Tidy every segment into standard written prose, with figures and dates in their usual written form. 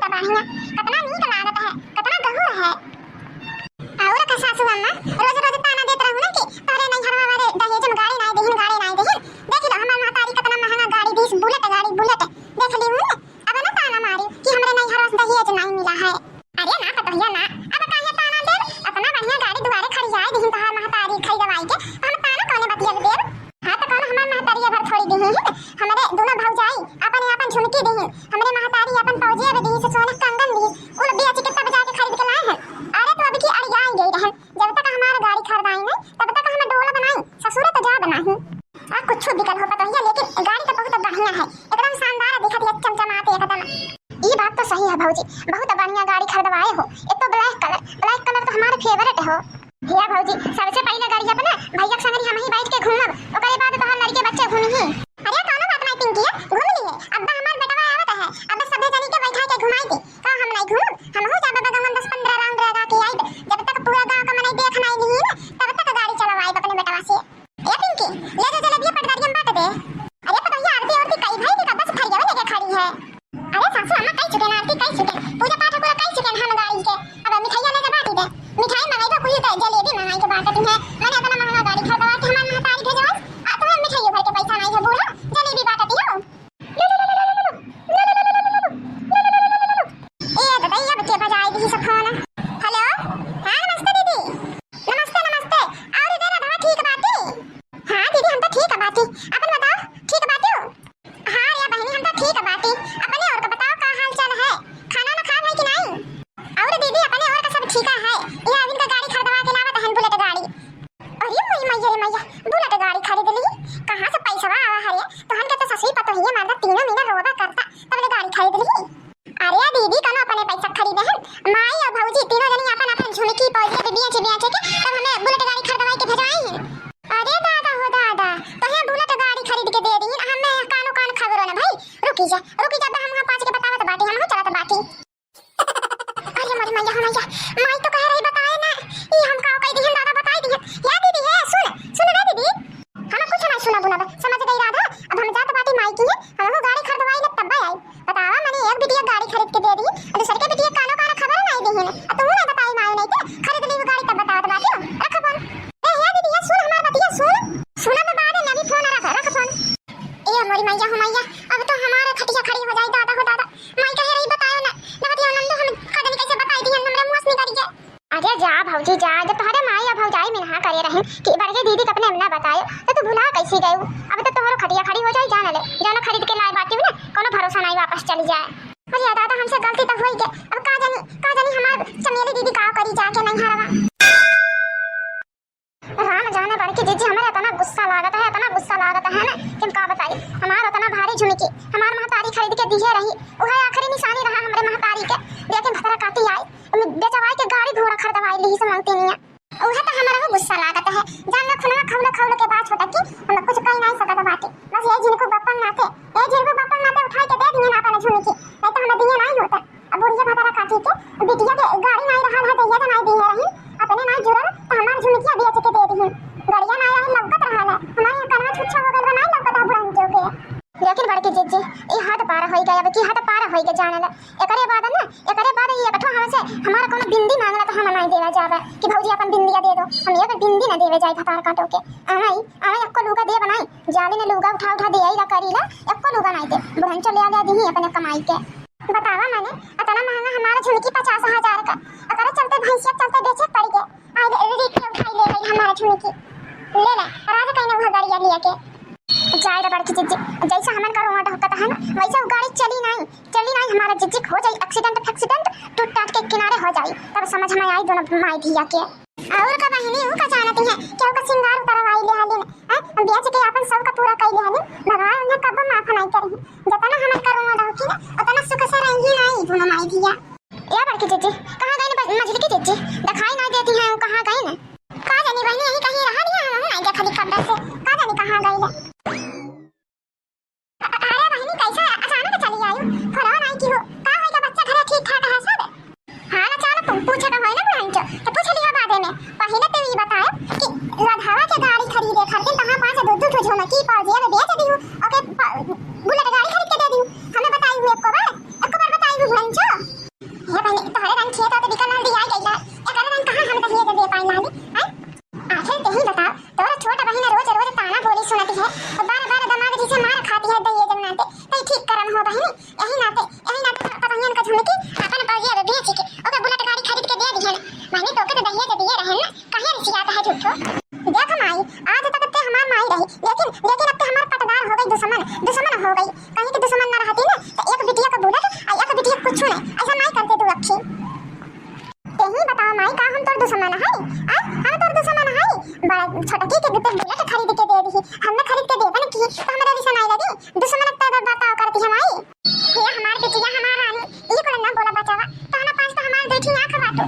का बाहिया कितना नीक लागत है, कितना गहुर है। और का सासू अम्मा रोज रोज ताना देत रहू ना कि तोरे नहीं हरवा वाले दहेज में गाड़ी नहीं देहिन, गाड़ी नहीं देहिन। देख लो हमार महतारी कितना महंगा गाड़ी दीस, बुलेट गाड़ी, बुलेट देख ली हूं। अब ना ताना मारी कि हमरे नहीं हरवा दहेज नहीं मिला है। अरे ना पतोहिया ना, अब काहे ताना दे, अपना बढ़िया गाड़ी दुआरे खड़ी जाए देहिन तोहार महतारी खरीदवाई के, हम ताना कोने बतिया देब। हां त कौन हमार महतारी भर थोड़ी देहिन, हमरे दोनों भौजाई अपन अपन झुमकी देहिन, हमरे महतारी अपन पौजे बे देहि से सोना कंगन देहि, उन बेच के तब जाके खरीद के लाए हैं। अरे तो अभी की अड़ियाई गई रहन, जब तक हमार गाड़ी खरीदाई नहीं तब तक हम डोला बनाई, ससुर तो जा बनाही आ कुछ बिकल हो पतोहिया, लेकिन गाड़ी तो बहुत बढ़िया है, एकदम शानदार दिखत है, चमचमाते एकदम। ई बात तो सही है भौजी, बहुत बढ़िया गाड़ी खरीदवाए हो। एक तो ब्लैक कलर तो हमारे फेवरेट हो। भैया भौजी सबसे पहले गाड़ी अपना भैया संग हम ही बैठ के घूमब, ओकरे बाद तोहार लड़के बच्चे घूमही। अरे कोनो बात नहीं पिंकी, घूम लिए अब्बा हमार बेटवा आवत है, अब सबे जनी के बैठा के घुमाई दे का हम नहीं घूम, हम हो जाबे बगमन 10-15 राउंड लगा के आई, जब तक पूरा गांव का मने देख नहीं ली ना तब तक गाड़ी चलवाई अपने बेटवा से। ए पिंकी ले जा जलेबी पटदारियम बांट दे। अरे पतोहिया आरती कई भाई के बस खड़िया लेके खड़ी है। अरे सासू अम्मा कई चुके ना, आरती कई चुके, पूजा पाठ पूरा कई चुके हम गाड़ी के, अब मिठाइयां लेके बांटी दे। मिठाई मंगाई तो कुछ जलेबी मंगाई के बांटती है, मैंने अपना महंगा गाड़ी खरीदवा के हमार महतारी भेजवा आ तो मिठाइयों भर के पैसा नहीं है बूढ़ा, जलेबी बांटती हो। ए बताइए बच्चे बजाई दी सब खाना। हेलो हां नमस्ते दीदी, नमस्ते नमस्ते। और इधर राधा ठीक बाती? हां दीदी हम तो ठीक बाती, अपन बताओ ठीक बाती हो? हां रे बहनी हम तो ठीक बाती, अपने और का बताओ का हाल चाल है, खाना ना खा है कि नहीं? और दीदी अपने और का सब ठीक है, ये अविन का गाड़ी खरीदवा के लावत है, बुलेट गाड़ी। अरे मैया बुलेट गाड़ी खरीद ली, कहां से पैसा आवा है? तोहन के तो ससुई पतोहिया मारदा तीनों महीना रोबा करता तब ले गाड़ी खरीद ली। अरे दीदी कनो अपने पैसा खरीदे हैं, माई और भौजी तीनों जनी अपन अपन झुमकी पौजे पे बेच के तब हमें बुलेट गाड़ी खरीदवाई के भेजवाई है। अरे दादा हो दादा तहे बुलेट गाड़ी खरीद के दे दी, हमें कानो कान खबरो ना भाई, रुकी जा हम वहां पांच के बतावत बाटी, हम चलत बाटी। अरे मोरी मैया हो मैया, माई तो कह रही बताए ना, ई हम का कह दिहन दादा बताई दिहन। या दीदी है सुन रे दीदी, हम कुछ नहीं सुना बुना समझ गई राधा, अब हम जात बाटी माई की है, हम गाड़ी खरीदवाई ले तब आई। बतावा मैंने एक बिटिया गाड़ी खरीद के दे दी, दूसरे के बिटिया कानो कान खबर नहीं दिहन, तू ना बताई माई नहीं के खरीद ली गाड़ी तब बतावत बाटी हो। रख फोन। ए या दीदी है सुन हमार बतिया सुन में बाद में भी फोन रख फोन। ए मोरी मैया हो मैया, अब तो हमारे खटिया खड़ी हो जाई दादा हो दादा, माई कह रही बताओ ना नबतिया नंद हम खदन कैसे बताई दिहन हमरे मुंह से निकल गया। अरे जा भौजी जा, जब तोहरे माई और भौजाई मिलहा करे रहन कि बड़के दीदी के अपने ना बतायो तो तू भुला कैसे गयो? अब तो तोहरो खटिया खड़ी हो जाई, जान ले जाना खरीद के लाए बाटी ना कोनो भरोसा नहीं वापस चली जाए। अरे दादा हमसे गलती तो होई के, अब का जानी हमार चमेली दीदी का करी जाके नहीं हरवा। राम जाने बड़की जीजी हमारे इतना गुस्सा लागत है ना कि का बताई, हमार इतना भारी झुमकी हमार महतारी खरीद के दिए रही, वह आखिरी निशानी रहा हमरे महतारी के, लेकिन भतरा काटी आई बेचवाई के गाड़ी घोड़ा खरीदवाई ली से मांगती नहीं है, वह तो हमारा गुस्सा लागत है। जान लो खुना खौल के बात छोटा की हम कुछ कह नहीं सकत बाटी, बस ये जिनको बपन नाते उठा के दे दिए ना अपन झुमकी, नहीं तो हम दिए नहीं होता। अब बुढ़िया भतरा काटी के बिटिया के गाड़ी नहीं रहा है तो ये तो नहीं दिए रही, अपने नहीं जुड़ल तो हमार झुमकिया बेच के दे दी, गड़िया नहीं रही लगत रहा है, हमारे कनवा छुच्छा हो गइल नहीं लगत है बुढ़न जो के। लेकिन बड़की जीजी ई हद पार होई गया, अब की हद पार होई के जाने ला। एकरे बाद ये कठो हमसे हमारा कोनो बिंदी मांगला तो हम नहीं देवा जावे कि भौजी अपन बिंदिया दे दो, हम एक बिंदी ना देवे जाई भतार काटो के। आई एको लुगा दे बनाई, जाली ने लुगा उठा दे आई ला करीला, एको लुगा नहीं दे बुढ़न चले आ दी अपने कमाई के। बतावा मैंने इतना महंगा हमारा झुमकी 50,000 का, अगर चलते भैंसिया चलते बेचे पड़ गए, आई रिक्शा उठाई ले गई हमारा झुमकी ले ले राजा कहीं ना गाड़िया लिया के जाएगा बड़की जीजी, जैसा हमन का रोमा ढहकता है ना वैसा गाड़ी चली नहीं हमारा जीजी हो जाई एक्सीडेंट टूट टाट के किनारे हो जाई, तब समझ में आई दोनों माई धिया के। और का बहिनी ऊ का जानती है क्यों का सिंगार उतरवाई ले हालिन हम बेच के अपन सब का पूरा कई ले हालिन, भगवान उन्हें कब माफ नहीं करी, जतना हमन का रोमा ढहकी ना उतना सुख से रही नहीं दोनों माई धिया। या बड़की जीजी कहां गई ना मछली की जीजी दिखाई नहीं देती है, कहां गई ना का जानी बहनी यही कहीं रहा दिया हम नहीं देखा कब से, का जानी कहां गई ले। अरे बहनी कैसा अचानक चली आई फरवा नहीं की हो, का होई का बच्चा घरे ठीक ठाक है सब? हां ना चलो तुम पूछे तो होई ना बहन तो पूछ लिया बाद में, पहले तो ये बताओ कि राधावा के गाड़ी खरीदे खातिर कहां 5 2 झुमकी पौजे में बेच दी ओके बुलेट गाड़ी खरीद के दे दी, हमें बताई हुए एको बार बताई हुए बहन दुश्मन हो गई। कहीं की दुश्मन ना रहती ना तो एक बिटिया को बुलेट और एक बिटिया कुछ नहीं ऐसा नहीं करते तू अक्षी। यही बताओ माई का हम तोर दुश्मन है हम तोर दुश्मन है। बड़ा छोटकी के बिटिया बुलेट खरीद के दे दी हमने खरीद के देबे ना की तो हमरा दिशा नहीं लगी दुश्मन का बताओ करती है माई। ये हमार बिटिया हमार रानी ये को ना बोला बचावा तो हना पास तो हमार देखी आंख बाटो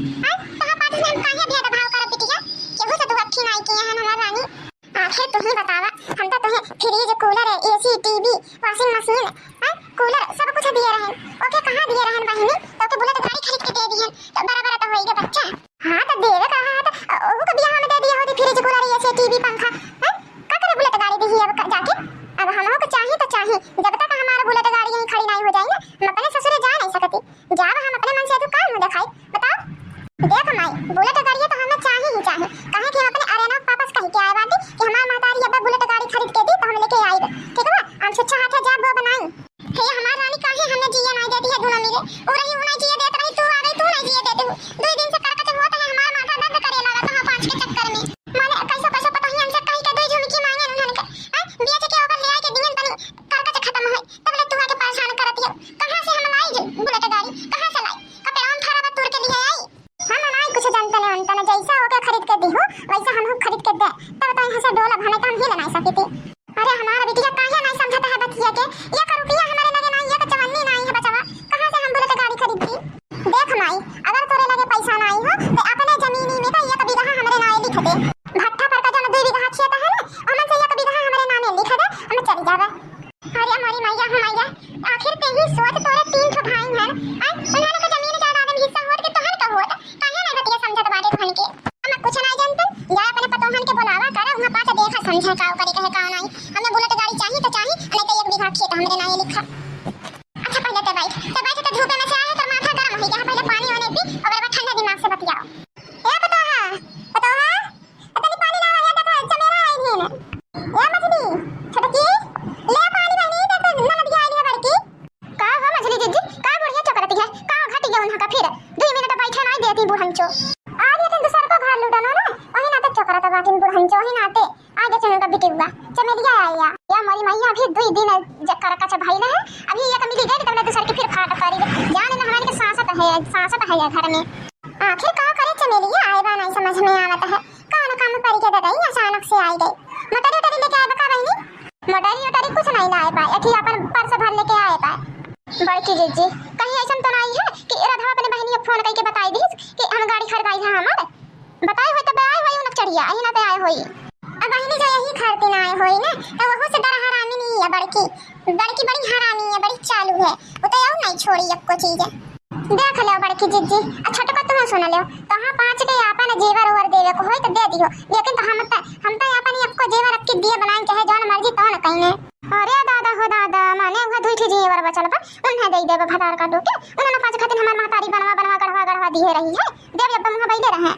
तो पार्टी में काहे भेद भाव कर बिटिया केहू से तू अक्षी नहीं की है हमार रानी। आखिर तू ही बतावा हम तो तुम्हें fridge cooler AC TV washing machine cooler सब कुछ दिए रहे ओके कहां दिए रहे बहिनी तो के बुलेट गाड़ी खरीद के दे दी है तो बड़ा तो होइगा बच्चा। हां तो देवे कहा तो ओ को बियाह में दे दिया होती फ्रिज कूलर एसी टीवी पंखा का करे बुलेट गाड़ी दी अब जाके अब हमको को चाहिए तो चाहिए जब तक हमारा बुलेट गाड़ी यहीं खड़ी नहीं हो जाए ना हम अपने ससुर जा नहीं सकती जब हम अपने मन से तो काम दिखाई बताओ देख माई बुलेट गाड़ी है तो हमें चाहिए ही चाहिए कहे कि अपने अरेना वापस कहीं के आए बात कि हमार मातारी अब बुलेट गाड़ी खरीद के दी तो हम लेके आई ठीक है हम सुच्चा हाथ जा वो बनाई हे हमार रानी काहे हमें जिया नहीं देती है दोनों मिले और रही उन्हें जिया देत रही तू आ गई तू नहीं जिया देते हो 2 दिन से करकट होता है हमार माथा दर्द करे लगा तो 5 के चक्कर में माने कैसे पता ही हमसे कहीं का 2 झुमकी मांगे उन्होंने का बिया के ऊपर ले आए के दिन तनी करकट खत्म हो तब ले तू आके परेशान करती है कहां से हम लाई बुलेट गाड़ी कहां से लाई कपड़ा हम थारा बतूर के लिए आई हम नहीं कुछ जानते नहीं अंतना जैसा होके खरीद के दी हो वैसा हम खरीद के दे तब तो यहां से डोला भने तो हम हिल नहीं सकती। अरे हमारा बिटिया काहे नहीं समझता है बतिया के 1 रुपया हमारे लगे नहीं 1 चवन्नी नहीं है बचावा कहां से हम बुलेट गाड़ी खरीदती। देख माई अगर तोरे लगे पैसा नहीं हो तो अपने जमीनी में का 1 बीघा हमरे नाम लिख दे भट्ठा पर का जो 2 बीघा खेत है ना हमन से 1 बीघा हमरे नाम लिख दे हम चली जावे। अरे हमारी मैया हमैया आखिर ते ही सोच तोरे 3 ठो भाई हैं उन्होंने का जमीन जायदाद में हिस्सा होत के तोहन का होत काहे नहीं बतिया समझत बाटे तोहन के हम कुछ नहीं जानते या अपने पतोहन के बुलावा करे वहां पास देखा समझे का करे कहे का नहीं हमें बुलेट गाड़ी चाहिए तो चाहिए नहीं तो 1 बीघा खेत हमरे नाम लिखा। अच्छा पहले तो बैठ तो धूप में से आए तो माथा गर्म हो गया पहले पानी होने पी और बाद ठंडा दिमाग से बतियाओ ए पता है इतनी पानी ना आया देखा अच्छा मेरा आई है ना ये मछली छोटकी ले पानी बनी दे तो ना दिया आई है बड़की का हो मछली जीजी का बढ़िया चकरती है का घट गया उनका फिर 2 मिनट बैठे नहीं देती बुढ़ंचो आ गया तुम दूसरा को घर लूटाना ना वही नाते चकरता बाकी बुढ़ंचो ही नाते आ गया चलन का बिटी हुआ चमेलिया आया या हमारी मैया अभी 2 दिन जक्कर का भाई ना अभी एक मिली गई तब दूसरे के फिर फाट करी जाने ना हमारे के सांसत है घर में आखिर का करे चमेलिया आए बा नहीं समझ में आवत है कौन काम परी के दे अचानक से आई गई मटरी उटरी लेके आए बका बहनी मटरी कुछ नहीं लाए पाए अठी अपन पर्स भर लेके आए पाए बड़की जीजी कहीं ऐसा तो नहीं है कि राधा अपने बहनी को फोन करके बताई दी कि हम गाड़ी खरीदाई है हमारे बताई हो तो आई होई उन चढ़िया आई ना तो आए होई अब बहनी जो यही खरीदने आए होई ना तो वह से डर हरामी नहीं है बड़की बड़ी हरामी है बड़ी चालू है वो तो यार नहीं छोड़ी अब को चीज देख लो बड़की जीजी आ छोटका तुम सुन लो तो हां 5 के आपन जेवर ओवर देवे को होय तो दे दियो लेकिन तो हम तो आपन आपको जेवर रख के दिए बनाए चाहे जौन मर्जी तो न कहिने। अरे दादा हो दादा माने वहां 2 ठे जेवर बचल बा उन्हें दे देबे भतार का दो के उन्होंने 5 खातिर हमार मातारी बनवा गढ़वा दिए रही है देव जब मुंह बैले रहे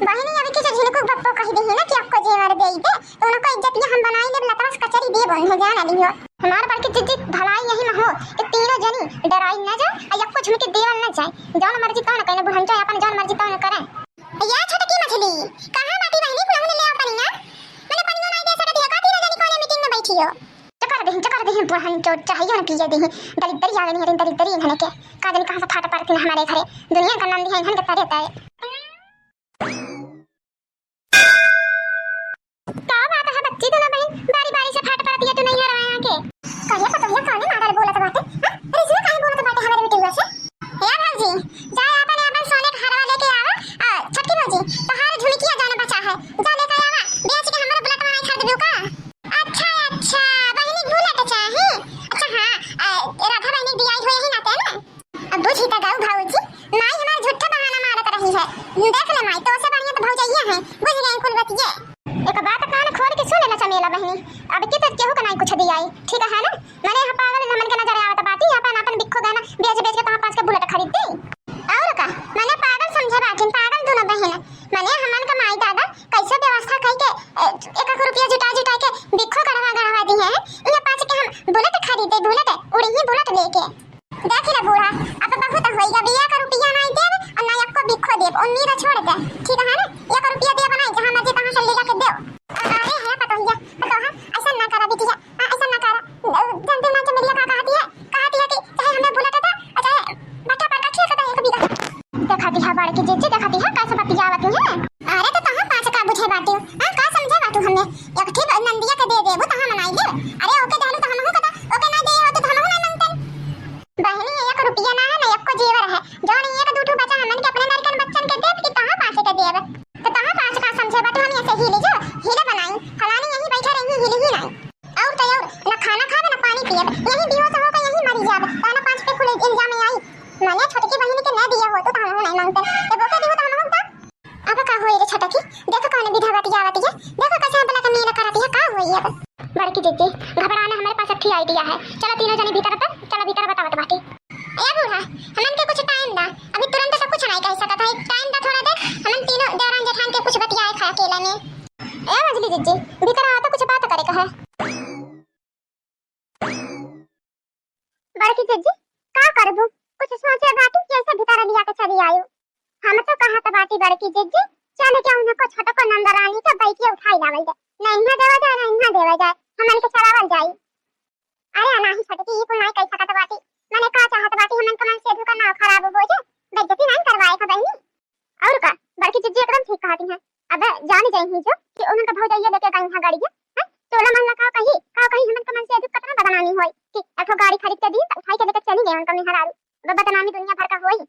बहनी अभी के झिलको बप्पो कह दी है ना कि आपको जेवर दे दे तो उनको इज्जत ये हम बनाई ले लतास कचरी दे बन हो जाना लियो हमार बड़की जीजी भलाई यही न हो कि तीनों जनी डराई न जा और यक्को झुमके देवल न जाए जौन मर्जी तो न कहने बुढ़ंचो अपन जौन मर्जी तो न करे। या छोटकी मछली कहां बाटी बहनी पुलाने ले अपनी ना मैंने पानी नहीं दे सकती है का तीनों जनी कोने मीटिंग में बैठी हो चकर दे बुढ़ंचो चाहिए न पिए दे दरिद्री आ गई है दरिद्री इन्हने के का जनी कहां से फाट पड़ती हमारे घरे दुनिया का नंदी है इन्हन के रहता है का बात है बच्ची दोनों बहन बारी से फाट पड़ती है तू नहीं हरा यहां के कहिए पता है कौन मारल बोलत बाटे अरे इसमें काहे बोलत बाटे हमारे बेटी हुआ से हे भाजी जाए अपन सोने का हरवा लेके आवा छटकी भाजी तहार झुमकिया जाने बचा है जा लेके आवा बेच के हमर बुलेट में खरीद दू का। अच्छा बहनी बुलेट चाहे अच्छा हां राधा बहनी दिया हुई है नाते ना अब बुझी त गाऊ भाऊजी माई हमार झूठा बहाना मारत रही है देख ले माई तो से बढ़िया तो भौजाइया है बुझ गई कुल बतिया एक बात कान खोल के सुन लेना चमेला बहनी अब के तो केहू का नहीं कुछ दिया ठीक है ना मैंने यहां पागल हमन के नजर आवत बाती अपन बिखो गाना बेच के कहां 5 के बुलेट खरीद दे और का मैंने पागल समझे बाकिन पागल दोनों बहन मैंने हमन का माई दादा कैसे व्यवस्था कई के 1 रुपया जुटा के बिखो गढ़वा दी है ये 5 के हम बुलेट खरीदे बुलेट उड़ी ही बुलेट लेके देख ले बूढ़ा अब बहुत होइगा 1 रुपया नहीं दे और ना आपको बिखो दे उम्मीद छोड़ दे ठीक है ना 1 रुपया दे बनाई जहां मर्जी तहां से ले जाके दो अरे है पता है ऐसा ना करा बिटिया ऐसा ना करा जाई अब यही दियो तो होगा यही मरी जाब ताना पांच पे खुले इल्जाम में आई माने छोटकी बहन के न दिया हो तो हम नहीं मांगते ए बोके दियो तो हम मांगता अब का होई रे छोटकी देखो कौन विधावती आवती है देखो कैसे भला का मेला करती है का होई अब बड़की दीदी घबराना हमारे पास अच्छी आईडिया है चलो तीनों जने भीतर पर चलो भीतर बताओ बाटी ए बूढ़ा हमन के कुछ टाइम दा अभी तुरंत सब कुछ नहीं कह सकता है टाइम दा थोड़ा दे हमन तीनों देवरान जेठान के कुछ बतियाए खा अकेला में ए मजली दीदी भीतर आओ तो कुछ बात करे का है बड़की दीदी का करबो कुछ सोचे बाटी कैसे भीतर लिया के चली आयो हम तो कहा था बाटी बड़की दीदी चले क्या उनको छोटा को नंबर आनी तो बैठिए उठाई लावल जाए नहीं ना देवा जाए नहीं ना देवा जाए हमन के चलावल जाए अरे नहीं छोटकी ये कोई नहीं कह सकता बाटी मैंने कहा चाहत बाटी हमन कमन से धुका ना खराब हो जाए बेइज्जती नहीं करवाए का बहनी और का बड़की दीदी एकदम ठीक कहती है अब जान जाए ही जो कि उनका बहुत ये लेके गई है गाड़ी है टोला मोहल्ला का कहीं हमन कमन से धुका कितना बदनामी होई कि अठो गाड़ी खरीद के दी उठाई के लेके चली गए उनका मेहरारू बदनामी दुनिया भर का होई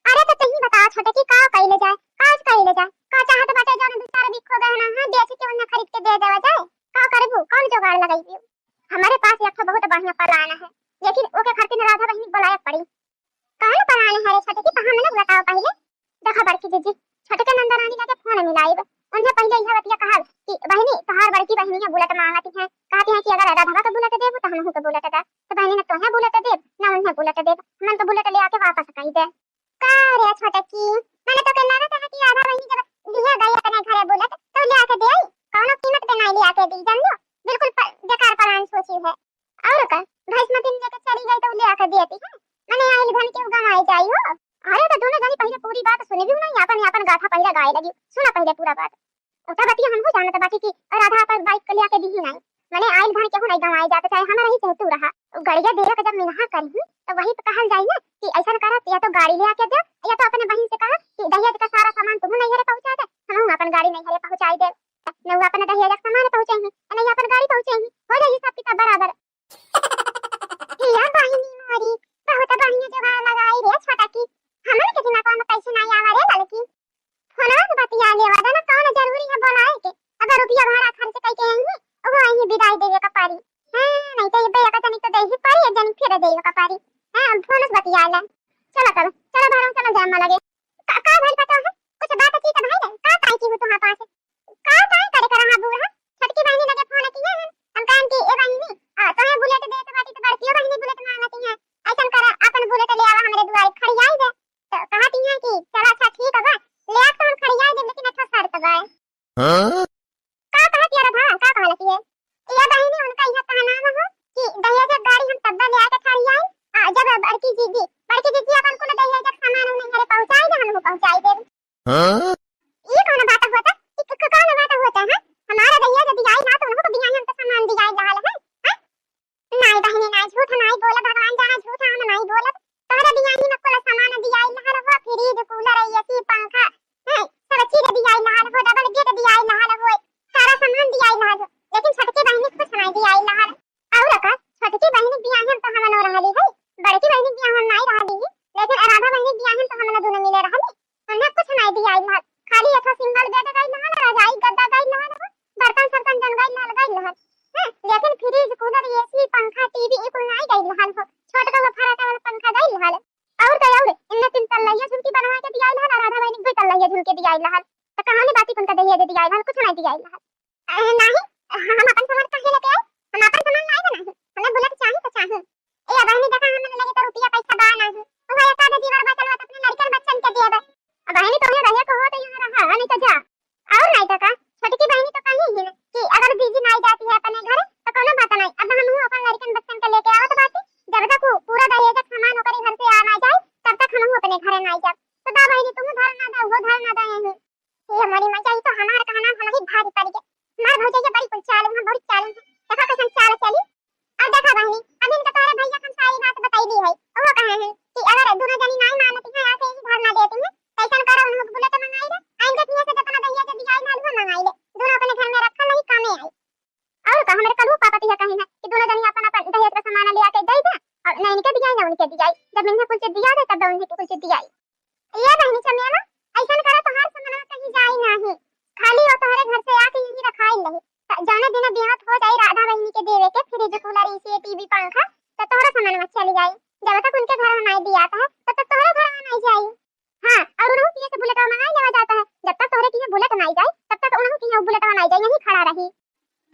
अरे तो तुम बताओ छोटे की का कइले जाए काज कइले जाए का चाहत बाटे जाने बेचारा बिखो गए ना हां बेच के उन्हें खरीद के दे देवा जाए का करबू कौन जुगाड़ लगाई हमारे पास एक बहुत बढ़िया प्लान है लेकिन ओके खातिर राधा बहनी बुलाया पड़ी कौन प्लान है रे छोटे की कहां मैंने बताओ पहले देखा बड़की दीदी छोटे के नंदा रानी का फोन मिलाइब उन्हें पहले यह बतिया कहा कि बहनी तोहार बड़की बहनी है बुलेट मांगती है कहती है कि अगर राधा का बुलेट देबू तो हमहू के बुलेट दे तो बहनी ने तोहे बुलेट देब ना उन्हें बुलेट देब हम तो बुलेट ले आके वापस कही दे का रे छोटे की मैंने तो कहना था कि राधा बहनी जब लिया गई अपने घरे बुलेट तो ले आके दे आई कौनो कीमत पे नहीं ले आके दी जान लो बिल्कुल बेकार प्लान सोची है और का भैंसमती लेके चली गई तो ले आके देती है मैंने आई धन के उगा आई जाई हो अरे तो दोनों जनी पहले पूरी बात सुनी भी नहीं अपन गाथा पहले गाए लगी सुना पहले पूरा बात उठा बतिया हमको जानत बाकी की राधा पर बाइक के ले आके दी ही नहीं मैंने आइल धन के हो नहीं गवाए जाते चाहे हमारा ही कहतू रहा गड़िया देरा का जब मिनहा करही तो वही तो कहल जाई ना कि ऐसा करा या तो गाड़ी ले आके दे या तो अपने बहन से कहा कि दहेज का सारा सामान तुम नहीं हरे पहुंचा दे हम अपन गाड़ी नहीं हरे पहुंचाई दे न वो अपने दहेज का सामान पहुंचाएंगे नहीं अपन गाड़ी पहुंचाएंगे हो जाए सब किताब बराबर या बहनी मोरी बहुत बढ़िया जुगाड़ लगाई रे छोटा की हमरे के दिमाग में पैसे नहीं आवा रे लड़की फोनवा से बतिया लेवा ना कौन जरूरी है बोलाए के अगर रुपया भाड़ा खर्च कई के आएंगे वो आई विदाई देवे का पारी हां नहीं तो ये बेया का तनी तो दे ही पारी जन फिर देवे का पारी हां फोन से बतिया ले चलो बाहर चलो जाम लगे का भाई पता है कुछ बात की तो भाई का काई की हो तुम्हारे पास का काई करे करा बूढ़ा छोटकी बहनी लगे फोन किया है हम कान की ए बहनी तो है बुलेट दे तो बाती तो बड़की बहनी बुलेट मांगती है ऐसा करा अपन बुलेट ले आवा हमारे दुआरे खड़ी आई दे तो कहती है कि चलो अच्छा ठीक है ले आ तो हम खड़ी आई दे लेकिन अच्छा शर्त बा हां का कहती है राधा का कहलती है ये बहनी उनका यह कहना है कि दहेज गाड़ी हम तब ले आके खड़ी आई जब बड़की दीदी अपन को दहेज का सामान उन्हें घरे पहुंचाई दे हम पहुंचाई दे हां ये कौन बात होता कि कौन बात होता है हमारा दहेज यदि आई ना तो उनको भी हम तो सामान दिया जाल है नहीं बहनी ना झूठ नहीं बोला भगवान जाना झूठ हम नहीं बोला तोहरा बियानी में कोला सामान दिया लहर हो फ्रिज कूलर एसी पंखा है सब चीज दिया लहर हो डबल बेड दिया लहर हो सारा सामान दिया लहर लेकिन छोटकी बहनी कुछ नहीं दिया लहर और का छोटकी बहनी बियाह हम तो हम न रहली है बड़की बहनी बियाह हम नहीं रहली लेकिन राधा बहनी बियाह हम तो हम दोनों मिले रहली उन्हें कुछ नहीं दिया लहर खाली अथा सिंगल बेड गई लहर रजाई गद्दा गई लहर बर्तन सर्तन जन गई लहर लेकिन फ्रिज कूलर एसी पंखा टीवी ये कोई नहीं गई लहर हो छोटा का फराटा वाला पंखा गई लहर और तो और इनने तीन तल्ला झुमकी बनवा के दिया लहर राधा बहनी दो तल्ला झुमके दिया लहर तो कहानी बाती कुन का दहिया दे दिया लहर कुछ नहीं दिया लहर नहीं हम अपन सामान काहे लेके आए हम अपन सामान नहीं बना हमें बुलेट चाहिए तो चाहिए ए बहनी देखा हमें लगे तो रुपया पैसा बा नहीं वो है का दीवार बचल तो अपने लड़कन बच्चन के दिए अब बहनी तो रहे को हो तो यहां रहा नहीं तो जा और नहीं तो का छोटी बहनी तो कही ही कि अगर दीदी नहीं जाती है अपने घर तो कोनो बात नहीं अब हम अपन लड़कन बच्चन के लेके आओ तो बात जब तक पूरा दहेज का सामान ओकरे घर से आ ना जाए तब तक हम अपने घर नहीं जा तो दा बहनी तुम धर ना दा वो धर ना दा ये हमारी मजा तो हमारा कहना हम ही भारी पड़ गए मार भौजे के बड़ी कुल चाल हम बड़ी चाल देखा कैसे चाल चली अब देखा बहनी अब इनका तारे भैया हम सारी बात बताई दी है वो कहे हैं कि अगर दोनों जनी नहीं मानती है आके ही धरना देती है कैसा करो उन बुलेट मंगाई दे आएंगे किए से अपना दहिया के दिया ना वो मंगाई दे दोनों अपने घर में रखा नहीं कामे आई और का हमारे कलू पापा तिया कहे हैं कि दोनों जनी अपन अपन दहेज का सामान ले आके दे दे और नहीं इनके दिया ना उनके दिया जब इन्हें कुछ दिया दे तब उनके कुछ दिया ये बहनी चमेला ऐसा करो तो हर सामान कहीं जाई नहीं खाली वो तुम्हारे घर से आके यही रखाई नहीं जाने देना बियाह हो जाए राधा बहनी के देवे के फ्रिज कूलर एसी टीवी पंखा तो तोहरा सामान मत चली जाई। जब तक उनके घर में नहीं दिया था तब तक तोहरा घर में नहीं जाई। हां और उन्हों किए से बुलेट मंगाई लेवा जाता है। जब तक तोहरे किए बुलेट नहीं जाए तब तक उन्हों किए बुलेट नहीं जाए यहीं खड़ा रही।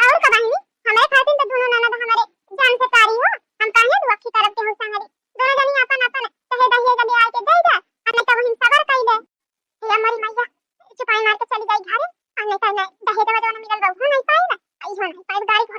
और का बहनी हमारे खातिर तो दोनों ननद हमारे जान से तारी हो। हम काहे दु अखी तरफ के हुसन हरी दोनों जनी अपन अपन कहे दहिए जब आए के दे दे अन्य तो वहीं सबर कइले। हे हमारी मैया चुपाई मार के चली जाई घरे अन्य तो नहीं दहेज वाला मिलल बहु नहीं पाई ना आई हो नहीं पाई गाड़ी